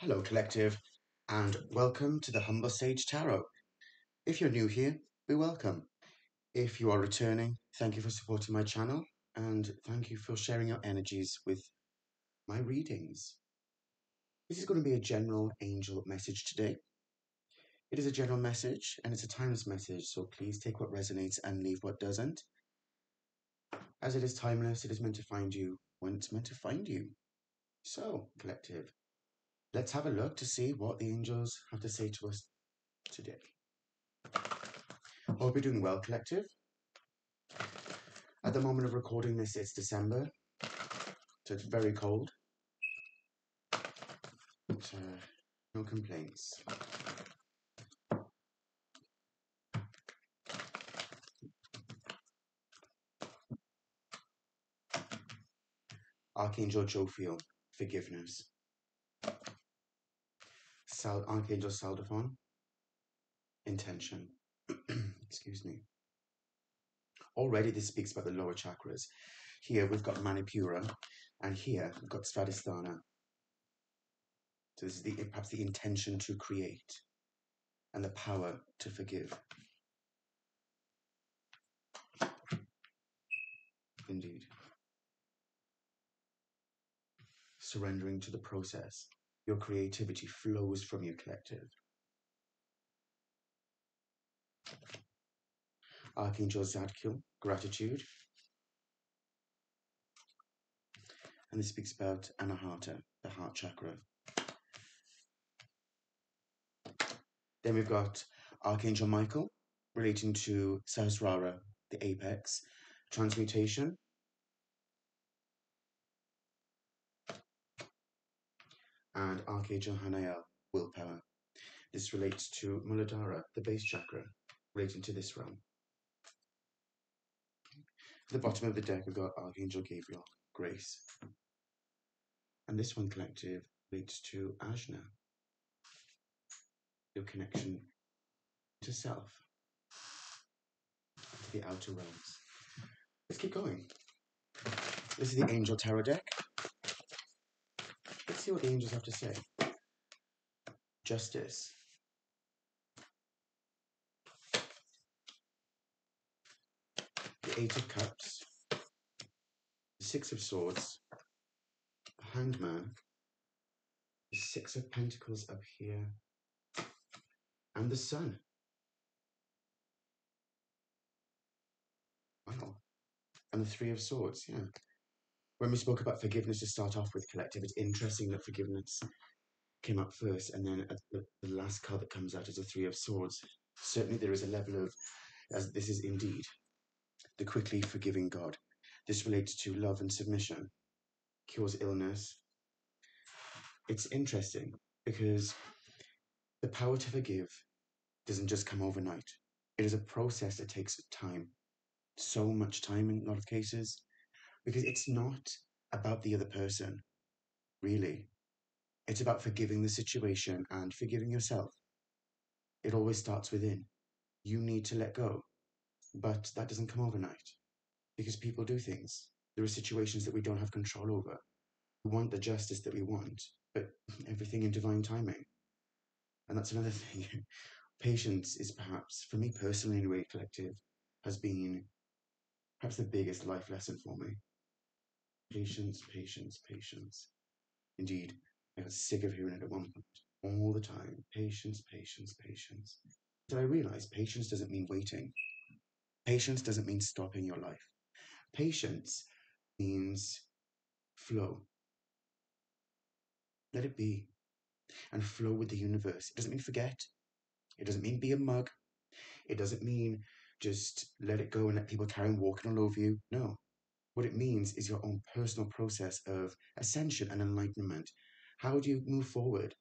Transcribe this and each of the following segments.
Hello, Collective, and welcome to the Humble Sage Tarot. If you're new here, we welcome. If you are returning, thank you for supporting my channel, and thank you for sharing your energies with my readings. This is going to be a general angel message today. It is a general message, and it's a timeless message, so please take what resonates and leave what doesn't. As it is timeless, it is meant to find you when it's meant to find you. So, Collective, let's have a look to see what the angels have to say to us today. Hope you're doing well, Collective. At the moment of recording this, it's December, so it's very cold, but no complaints. Archangel Jophiel, forgiveness. Archangel Saldaphon, intention. Excuse me. Already this speaks about the lower chakras. Here we've got Manipura, and here we've got Svadhisthana. So this is perhaps the intention to create and the power to forgive. Indeed. Surrendering to the process. Your creativity flows from your Collective. Archangel Zadkiel, gratitude. And this speaks about Anahata, the heart chakra. Then we've got Archangel Michael, relating to Sahasrara, the apex, transmutation. And Archangel Hanael, willpower. This relates to Muladhara, the base chakra, relating to this realm. At the bottom of the deck, we've got Archangel Gabriel, grace. And this one, Collective, relates to Ajna, your connection to self, to the outer realms. Let's keep going. This is the Angel Tarot deck. Let's see what the angels have to say. Justice. The Eight of Cups. The Six of Swords. The Hanged Man. The Six of Pentacles up here. And the Sun. Wow. And the Three of Swords, yeah. When we spoke about forgiveness to start off with, Collective, it's interesting that forgiveness came up first, and then the last card that comes out is the Three of Swords. Certainly there is a level of, as this is indeed, the quickly forgiving God. This relates to love and submission, cures illness. It's interesting because the power to forgive doesn't just come overnight. It is a process that takes time, so much time in a lot of cases, because it's not about the other person, really. It's about forgiving the situation and forgiving yourself. It always starts within. You need to let go, but that doesn't come overnight because people do things. There are situations that we don't have control over. We want the justice that we want, but everything in divine timing. And that's another thing. Patience is perhaps, for me personally anyway, Collective, has been perhaps the biggest life lesson for me. Patience, patience, patience. Indeed, I got sick of hearing it at one point. All the time. Patience, patience, patience. Did I realize patience doesn't mean waiting? Patience doesn't mean stopping your life. Patience means flow. Let it be. And flow with the universe. It doesn't mean forget. It doesn't mean be a mug. It doesn't mean just let it go and let people carry on walking all over you. No. What it means is your own personal process of ascension and enlightenment. How do you move forward?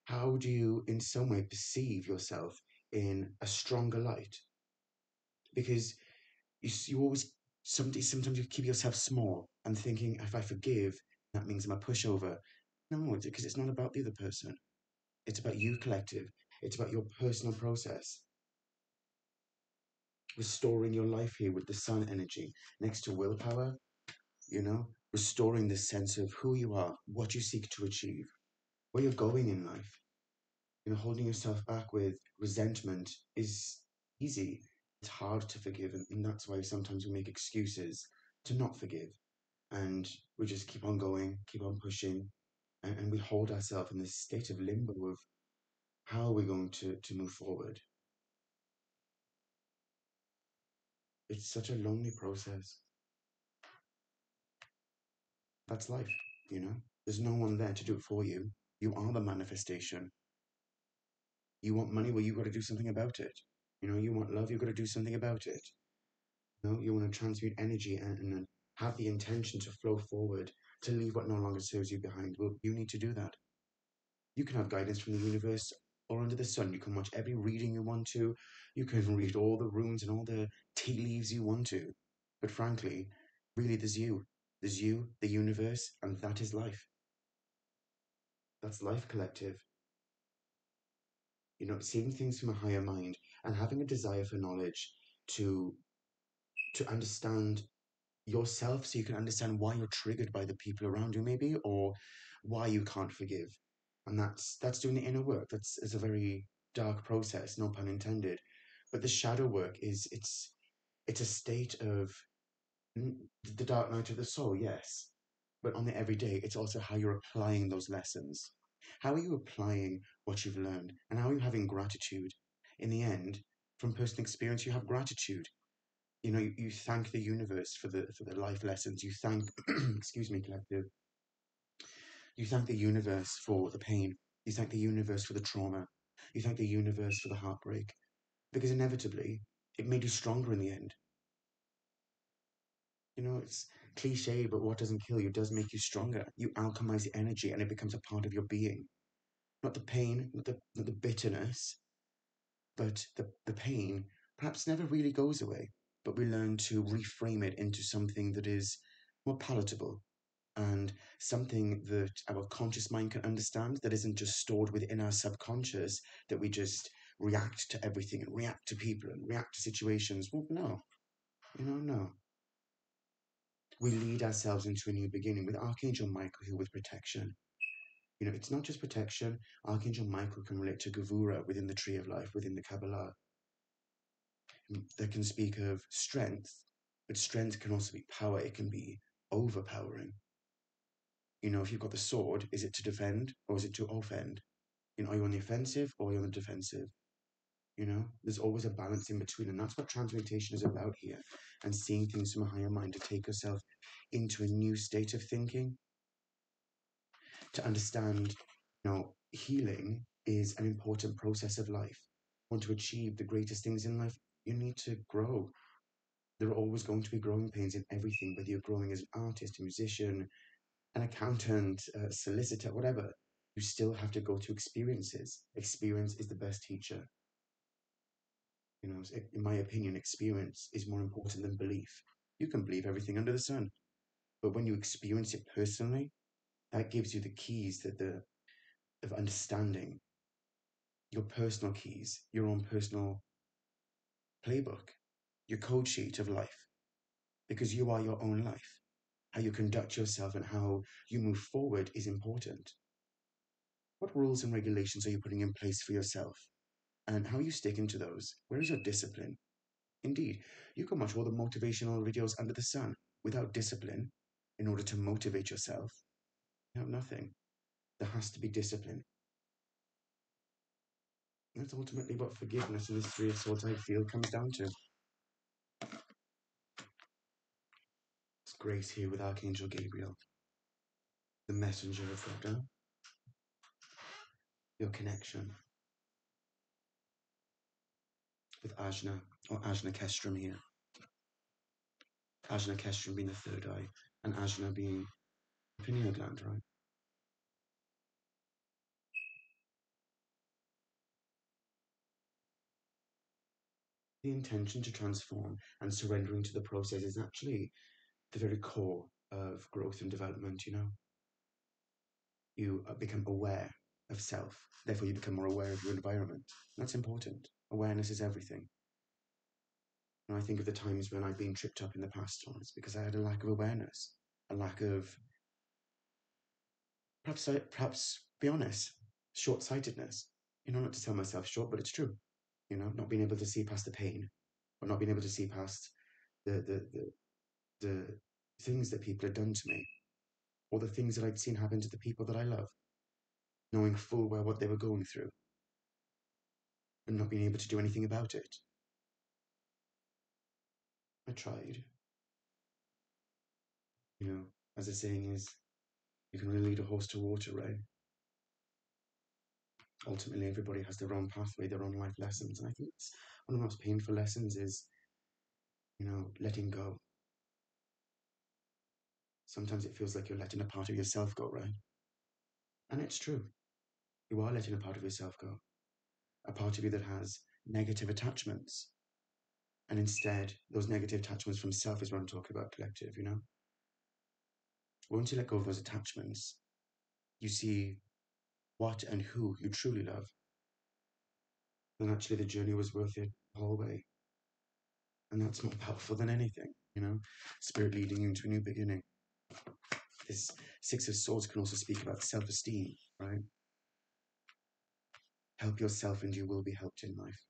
How do you, in some way, perceive yourself in a stronger light? Because you always, sometimes you keep yourself small and thinking, if I forgive, that means I'm a pushover. No, because it's not about the other person. It's about you, Collective. It's about your personal process. Restoring your life here with the sun energy next to willpower, restoring the sense of who you are, what you seek to achieve. where you're going in life. Holding yourself back with resentment is easy. It's hard to forgive, and that's why sometimes we make excuses to not forgive. And we just keep on going, keep on pushing, and we hold ourselves in this state of limbo of how are we going to move forward. It's such a lonely process. That's life, you know? There's no one there to do it for you. You are the manifestation. You want money, well, you got to do something about it. You want love, you got to do something about it. You want to transmute energy and have the intention to flow forward, to leave what no longer serves you behind. Well, you need to do that. You can have guidance from the universe or under the sun. You can watch every reading you want to. You can read all the runes and all the tea leaves you want to. But frankly, really, there's you. There's you, the universe, and that is life. That's life collective. Seeing things from a higher mind and having a desire for knowledge to to understand yourself so you can understand why you're triggered by the people around you maybe, or why you can't forgive. And that's doing the inner work. That's It's a very dark process, no pun intended. But the shadow work is it's a state of the dark night of the soul, yes. But on the everyday, it's also how you're applying those lessons. How are you applying what you've learned? And how are you having gratitude? In the end, from personal experience, you have gratitude. You thank the universe for the life lessons. You thank excuse me, collective. You thank the universe for the pain. You thank the universe for the trauma. You thank the universe for the heartbreak. Because inevitably it made you stronger in the end. It's cliche, but what doesn't kill you does make you stronger. You alchemize the energy and it becomes a part of your being. Not the pain, not the bitterness, but the pain perhaps never really goes away. But we learn to reframe it into something that is more palatable, and something that our conscious mind can understand, that isn't just stored within our subconscious, that we just react to everything and react to people and react to situations. Well, no, no. We lead ourselves into a new beginning with Archangel Michael here with protection. It's not just protection. Archangel Michael can relate to Gavura within the Tree of Life, within the Kabbalah. That can speak of strength, but strength can also be power. It can be overpowering. If you've got the sword, is it to defend or is it to offend? Are you on the offensive or are you on the defensive? There's always a balance in between, and that's what transmutation is about here. And seeing things from a higher mind to take yourself into a new state of thinking, to understand, healing is an important process of life. Want to achieve the greatest things in life, you need to grow. There are always going to be growing pains in everything, whether you're growing as an artist, a musician, an accountant, a solicitor, whatever. You still have to go through experiences. Experience is the best teacher. In my opinion, experience is more important than belief. You can believe everything under the sun, but when you experience it personally, that gives you the keys of understanding, your personal keys, your own personal playbook, your code sheet of life, because you are your own life. How you conduct yourself and how you move forward is important. What rules and regulations are you putting in place for yourself? And how are you sticking to those? Where is your discipline? Indeed, you can watch all the motivational videos under the sun without discipline in order to motivate yourself. You have nothing. There has to be discipline. That's ultimately what forgiveness and this Three of Swords, I feel, comes down to. It's grace here with Archangel Gabriel, the messenger of God. Your connection with Ajna, or Ajna Kestram here. Ajna Kestram being the third eye, and Ajna being the pineal gland, right? The intention to transform and surrendering to the process is actually the very core of growth and development. You become aware of self, therefore you become more aware of your environment. That's important. Awareness is everything. And I think of the times when I've been tripped up in the past, it's because I had a lack of awareness, a lack of perhaps be honest, short-sightedness. Not to sell myself short, but it's true. Not being able to see past the pain, or not being able to see past the things that people had done to me, or the things that I'd seen happen to the people that I love, knowing full well what they were going through, and not being able to do anything about it. I tried. As the saying is, you can only lead a horse to water, right? Ultimately, everybody has their own pathway, their own life lessons. And I think it's one of the most painful lessons is, letting go. Sometimes it feels like you're letting a part of yourself go, right? And it's true. You are letting a part of yourself go. A part of you that has negative attachments. And instead, those negative attachments from self is what I'm talking about, collective, Once you let go of those attachments, you see what and who you truly love. And actually, the journey was worth it the whole way. And that's more powerful than anything, Spirit leading you into a new beginning. This Six of Swords can also speak about self-esteem, right? Help yourself and you will be helped in life.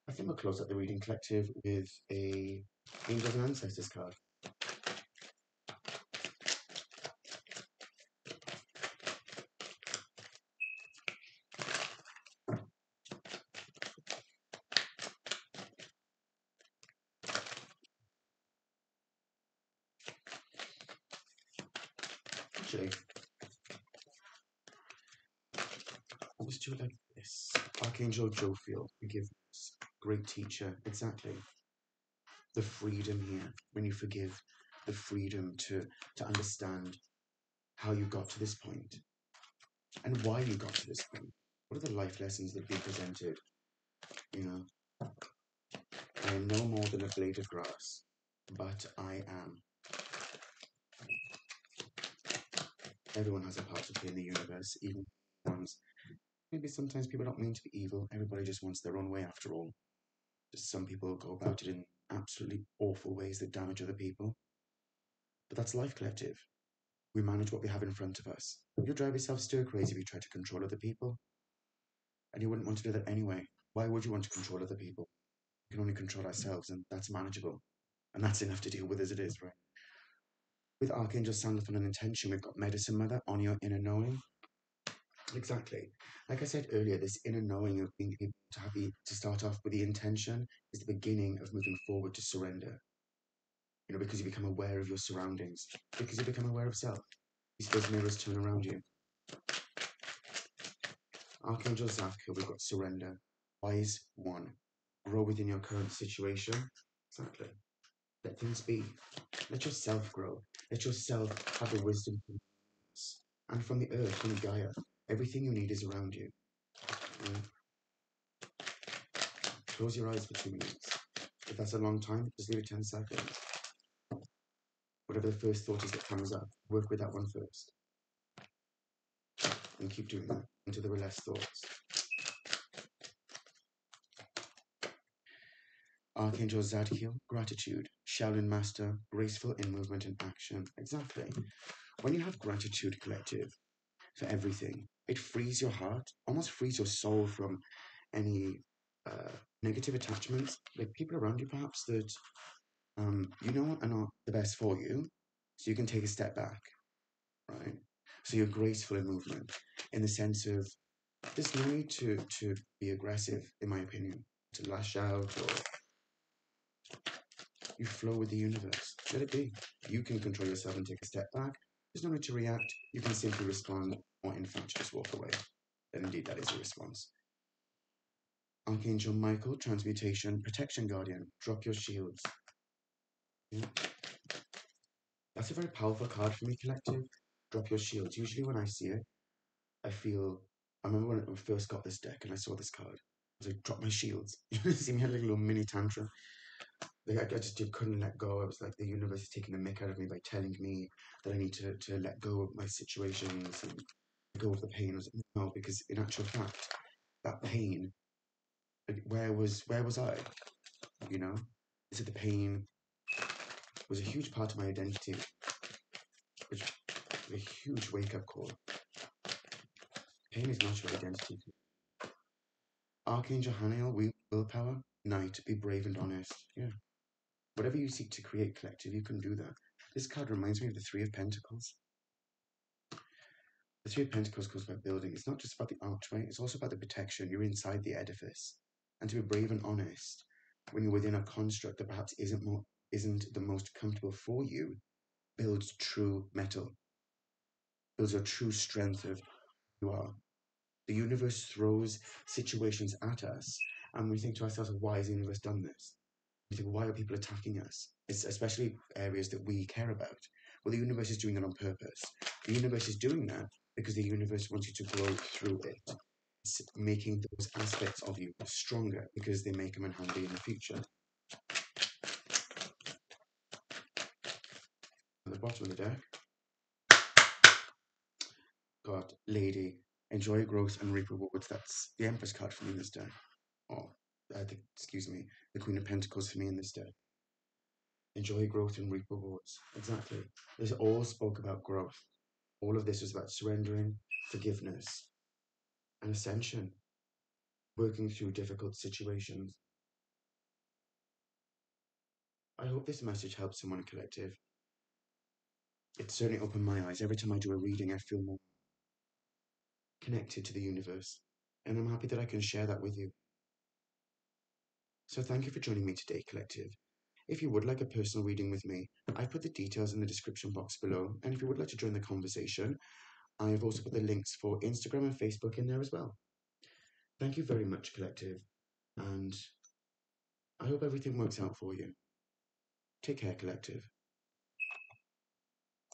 I think we'll close out the reading, collective, with a Angels and Ancestors card. Actually, let's do it like this. Archangel Jophiel, forgiveness, great teacher, exactly. The freedom here, when you forgive, the freedom to understand how you got to this point and why you got to this point. What are the life lessons that being presented? I am no more than a blade of grass, but I am. Everyone has a part to play in the universe, even ones. Maybe sometimes people don't mean to be evil. Everybody just wants their own way after all. Just some people go about it in absolutely awful ways that damage other people. But that's life, collective. We manage what we have in front of us. You'll drive yourself stir crazy if you try to control other people. And you wouldn't want to do that anyway. Why would you want to control other people? We can only control ourselves, and that's manageable. And that's enough to deal with as it is, right? With Archangel Sandalphon and Intention, we've got Medicine Mother on your inner knowing. Exactly. Like I said earlier, this inner knowing of being able to start off with the intention is the beginning of moving forward to surrender. Because you become aware of your surroundings, because you become aware of self. You see those mirrors turn around you. Archangel Zadkiel, we've got surrender. Wise one. Grow within your current situation. Exactly. Let things be. Let yourself grow. Let yourself have the wisdom and from the earth, from Gaia. Everything you need is around you. Close your eyes for 2 minutes. If that's a long time, just leave it 10 seconds. Whatever the first thought is that comes up, work with that one first. And keep doing that until there are less thoughts. Archangel Zadkiel, gratitude. Shaolin Master, graceful in movement and action. Exactly. When you have gratitude, collective, for everything, it frees your heart, almost frees your soul from any negative attachments, like people around you perhaps that are not the best for you, so you can take a step back, right? So you're graceful in movement, in the sense of there's no need to be aggressive, in my opinion, to lash out, or you flow with the universe. Let it be. You can control yourself and take a step back. There's no need to react. You can simply respond, or in fact just walk away. Then indeed that is a response. Archangel Michael, transmutation, protection guardian, drop your shields. Yeah. That's a very powerful card for me, collective. Drop your shields. Usually when I see it, I remember when I first got this deck and I saw this card, I was like, drop my shields. You see me had like a little mini tantrum. Like I just couldn't let go. I was like, the universe is taking the mick out of me by telling me that I need to let go of my situations and let go of the pain. I was like, no, because in actual fact, that pain, like, where was I? So the pain was a huge part of my identity, which a huge wake-up call. Pain is not your identity. Archangel Haniel, willpower. Knight, be brave and honest. Yeah. Whatever you seek to create, collective, you can do that. This card reminds me of the Three of Pentacles. The Three of Pentacles goes about building. It's not just about the archway, it's also about the protection. You're inside the edifice. And to be brave and honest, when you're within a construct that perhaps isn't the most comfortable for you, builds true metal, builds a true strength of who you are. The universe throws situations at us, and we think to ourselves, why has the universe done this? We think, why are people attacking us? It's especially areas that we care about. Well, the universe is doing it on purpose. The universe is doing that because the universe wants you to grow through it. It's making those aspects of you stronger because they make them in handy in the future. At the bottom of the deck, got Lady, enjoy growth and reap rewards. That's the Empress card for me in this deck. The Queen of Pentacles for me in this deck. Enjoy growth and reap rewards. Exactly. This all spoke about growth. All of this was about surrendering, forgiveness, and ascension. Working through difficult situations. I hope this message helps someone, collective. It's certainly opened my eyes. Every time I do a reading, I feel more connected to the universe. And I'm happy that I can share that with you. So thank you for joining me today, collective. If you would like a personal reading with me, I've put the details in the description box below. And if you would like to join the conversation, I've also put the links for Instagram and Facebook in there as well. Thank you very much, collective. And I hope everything works out for you. Take care, collective.